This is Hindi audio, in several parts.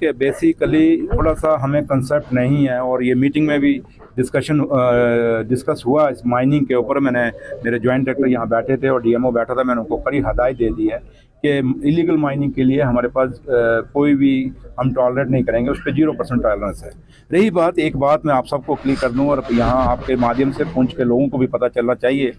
कि बेसिकली थोड़ा सा हमें कंसेप्ट नहीं है, और ये मीटिंग में भी डिस्कस हुआ इस माइनिंग के ऊपर। मेरे जॉइंट डायरेक्टर यहाँ बैठे थे और डीएमओ बैठा था, मैंने उनको कड़ी हदायत दे दी है कि इलीगल माइनिंग के लिए हमारे पास कोई भी हम टॉलरेट नहीं करेंगे, उस पर 0% टॉलरेंस है। रही बात, एक बात मैं आप सबको क्लियर कर दूँ, और यहाँ आपके माध्यम से पुंछ के लोगों को भी पता चलना चाहिए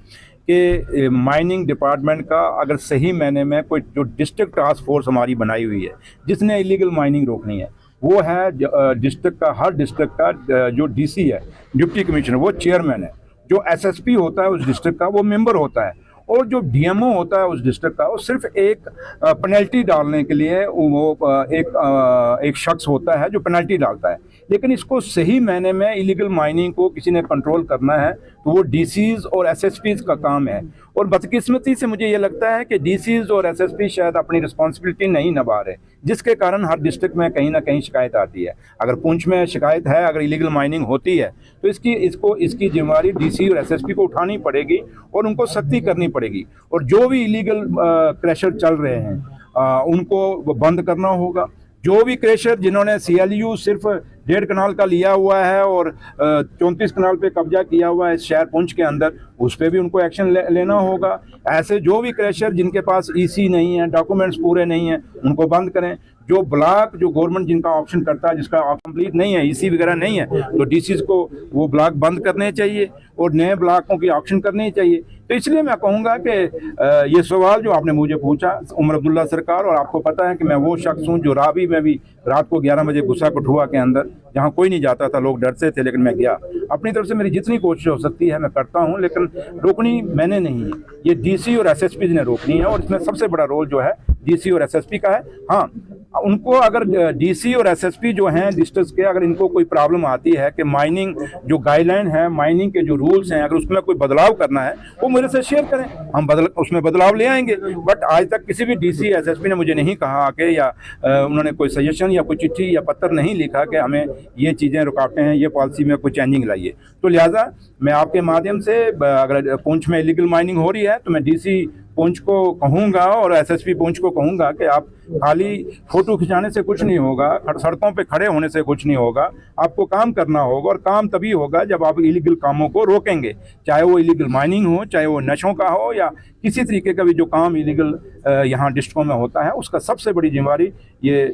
कि माइनिंग डिपार्टमेंट का अगर सही मायने में कोई जो डिस्ट्रिक्ट टास्क फोर्स हमारी बनाई हुई है जिसने इलीगल माइनिंग रोकनी है, वो है डिस्ट्रिक्ट का, हर डिस्ट्रिक्ट का जो डीसी है, डिप्टी कमिश्नर, वो चेयरमैन है। जो एसएसपी होता है उस डिस्ट्रिक्ट का, वो मेंबर होता है। और जो डीएमओ होता है उस डिस्ट्रिक्ट का, वो सिर्फ एक पेनल्टी डालने के लिए वो एक शख्स होता है जो पेनल्टी डालता है। लेकिन इसको सही मायने में इलीगल माइनिंग को किसी ने कंट्रोल करना है तो वो डीसीज और एसएसपीज का काम है। और बदकिस्मती से मुझे ये लगता है कि डीसीज और एसएसपी शायद अपनी रिस्पॉन्सिबिलिटी नहीं निभा रहे, जिसके कारण हर डिस्ट्रिक्ट में कहीं ना कहीं शिकायत आती है। अगर पुंछ में शिकायत है, अगर इलीगल माइनिंग होती है, तो इसकी जिम्मेदारी डीसी और एसएसपी को उठानी पड़ेगी और उनको सख्ती करनी पड़ेगी। और जो भी इलीगल क्रैशर चल रहे हैं उनको बंद करना होगा। जो भी क्रैशर जिन्होंने सीएलयू सिर्फ 1.5 कनाल का लिया हुआ है और 34 कनाल पे कब्जा किया हुआ है शहर पुंछ के अंदर, उस पर भी उनको एक्शन लेना होगा। ऐसे जो भी क्रैशर जिनके पास ईसी नहीं है, डॉक्यूमेंट्स पूरे नहीं हैं, उनको बंद करें। जो ब्लॉक, जो गवर्नमेंट जिनका ऑप्शन करता है, जिसका कंप्लीट नहीं है, ईसी वगैरह नहीं है, तो डीसीज को वो ब्लॉक बंद करने चाहिए और नए ब्लॉकों की ऑप्शन करनी चाहिए। तो इसलिए मैं कहूँगा कि ये सवाल जो आपने मुझे पूछा, उमर अब्दुल्ला सरकार, और आपको पता है कि मैं वो शख्स हूँ जो रावी में भी रात को 11 बजे गुस्सा कठुआ के अंदर, जहाँ कोई नहीं जाता था, लोग डरते थे, लेकिन मैं गया। अपनी तरफ से मेरी जितनी कोशिश हो सकती है मैं करता हूँ, लेकिन रोकनी मैंने नहीं है, ये डीसी और एसएसपी ने रोकनी है। और इसमें सबसे बड़ा रोल जो है डीसी और एसएसपी का है। हाँ, उनको अगर डीसी और एसएसपी जो हैं डिस्ट्रिक्ट के, अगर इनको कोई प्रॉब्लम आती है कि माइनिंग जो गाइडलाइन है, माइनिंग के जो रूल्स हैं, अगर उसमें कोई बदलाव करना है, वो मेरे से शेयर करें, हम उसमें बदलाव ले आएंगे। बट आज तक किसी भी डीसी एसएसपी ने मुझे नहीं कहा कि, या उन्होंने कोई सजेशन या कोई चिट्ठी या पत्र नहीं लिखा कि हमें ये चीज़ें रुकावटें हैं, ये पॉलिसी में कोई चेंजिंग लाइए। तो लिहाजा मैं आपके माध्यम से, अगर पुंछ में इलीगल माइनिंग हो रही है तो मैं डीसी पुंछ को कहूँगा और एसएसपी पुंछ को कहूँगा कि आप खाली फोटो खिंचाने से कुछ नहीं होगा, सड़कों पे खड़े होने से कुछ नहीं होगा, आपको काम करना होगा। और काम तभी होगा जब आप इलीगल कामों को रोकेंगे, चाहे वो इलीगल माइनिंग हो, चाहे वो नशों का हो, या किसी तरीके का भी जो काम इलीगल यहाँ डिस्ट्रिक्टों में होता है, उसका सबसे बड़ी जिम्मेदारी ये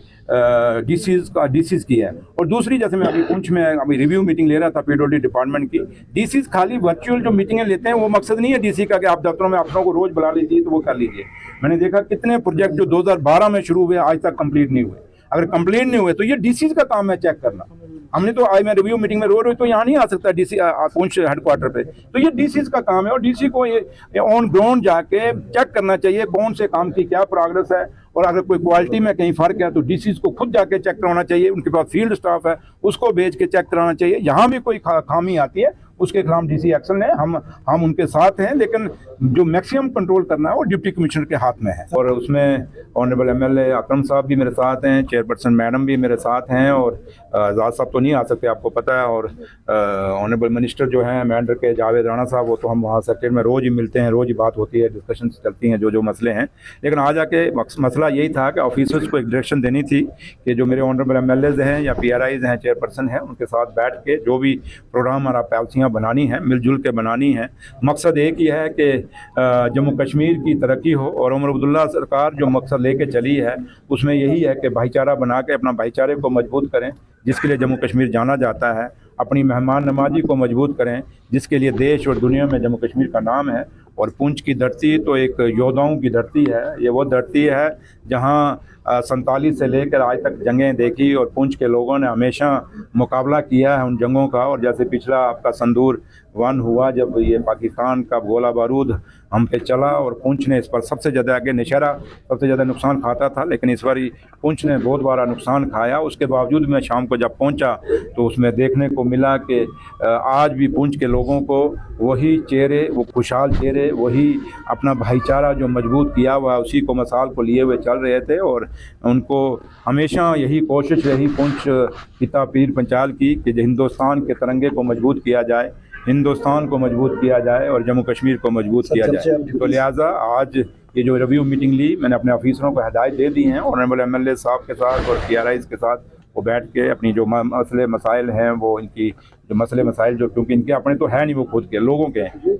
डीसीज की है। और दूसरी, जैसे मैं अभी पुंछ में अभी रिव्यू मीटिंग ले रहा था पीडब्ल्यूडी डिपार्टमेंट की, डीसीज खाली वर्चुअल जो मीटिंगें लेते हैं, वो मकसद नहीं है डीसी का कि आप दफ्तरों में अफसरों को रोज बुला लीजिए तो वो कर लीजिए। मैंने देखा कितने प्रोजेक्ट जो 2012 में शुरू हुए आज तक कंप्लीट नहीं हुए। अगर कंप्लीट नहीं हुए तो ये डीसीज का काम है चेक करना। हमने तो आज मैं रिव्यू मीटिंग में रो रही तो यहाँ नहीं आ सकता डीसी पुंछ हेडक्वार्टर पे, तो ये डीसीज का काम है। और डीसी को ये ऑन ग्राउंड जाके चेक करना चाहिए कौन से काम की क्या प्रोग्रेस है, और अगर कोई क्वालिटी में कहीं फर्क है तो डीसीज को खुद जाके चेक कराना चाहिए। उनके पास फील्ड स्टाफ है, उसको भेज के चेक कराना चाहिए। यहाँ भी कोई खामी आती है उसके खिलाफ डीसी एक्शन लें, हम उनके साथ हैं, लेकिन जो मैक्सिमम कंट्रोल करना है वो डिप्टी कमिश्नर के हाथ में है। और उसमें ऑनरेबल एमएलए अकरम साहब भी मेरे साथ हैं, चेयरपर्सन मैडम भी मेरे साथ हैं, और आज़ाद साहब तो नहीं आ सकते आपको पता है, और ऑनरेबल मिनिस्टर जो हैं मैंडर के जावेद राणा साहब, वो तो हम वहाँ सेक्रेटरी में रोज़ ही मिलते हैं, रोज़ ही बात होती है, डिस्कशन चलती हैं जो मसले हैं। लेकिन आज आके मसला यही था कि ऑफिसर्स को एक डायरेक्शन देनी थी कि जो मेरे ऑनरेबल एमएलएज हैं या पीआरआईज हैं, चेयरपर्सन हैं, उनके साथ बैठ के जो भी प्रोग्राम और पॉलिसियाँ बनानी है, मिलजुल के बनानी है। मकसद एक ही है कि जम्मू कश्मीर की तरक्की हो, और उमर अब्दुल्ला सरकार जो मकसद लेके चली है उसमें यही है कि भाईचारा बना के अपना भाईचारे को मजबूत करें, जिसके लिए जम्मू कश्मीर जाना जाता है। अपनी मेहमान नवाजी को मजबूत करें, जिसके लिए देश और दुनिया में जम्मू कश्मीर का नाम है। और पुंछ की धरती तो एक योद्धाओं की धरती है, ये वो धरती है जहाँ 47 से लेकर आज तक जंगें देखी, और पुंछ के लोगों ने हमेशा मुकाबला किया है उन जंगों का। और जैसे पिछला आपका संदूर 1 हुआ, जब ये पाकिस्तान का गोला बारूद हम पे चला, और पुंछ ने इस पर सबसे ज़्यादा, आगे नौशहरा सबसे ज़्यादा नुकसान खाता था, लेकिन इस बार पुंछ ने बहुत बड़ा नुकसान खाया। उसके बावजूद मैं शाम को जब पहुंचा तो उसमें देखने को मिला कि आज भी पुंछ के लोगों को वही चेहरे, वो खुशहाल चेहरे, वही अपना भाईचारा जो मजबूत किया हुआ उसी को मसाल को लिए हुए चल रहे थे। और उनको हमेशा यही कोशिश रही पुंछ पिता पीर पंचाल की कि हिंदुस्तान के तिरंगे को मजबूत किया जाए, हिंदुस्तान को मजबूत किया जाए और जम्मू कश्मीर को मजबूत किया जाए। तो लिहाजा आज ये जो रिव्यू मीटिंग ली, मैंने अपने ऑफिसरों को हिदायत दे दी हैं, ऑनरेबल एमएलए साहब के साथ और पीआरआईज के साथ वो बैठ के अपनी जो मसले मसाइल हैं वो इनकी जो मसले मसाइल जो क्योंकि इनके अपने तो है नहीं, वो खुद के लोगों के हैं।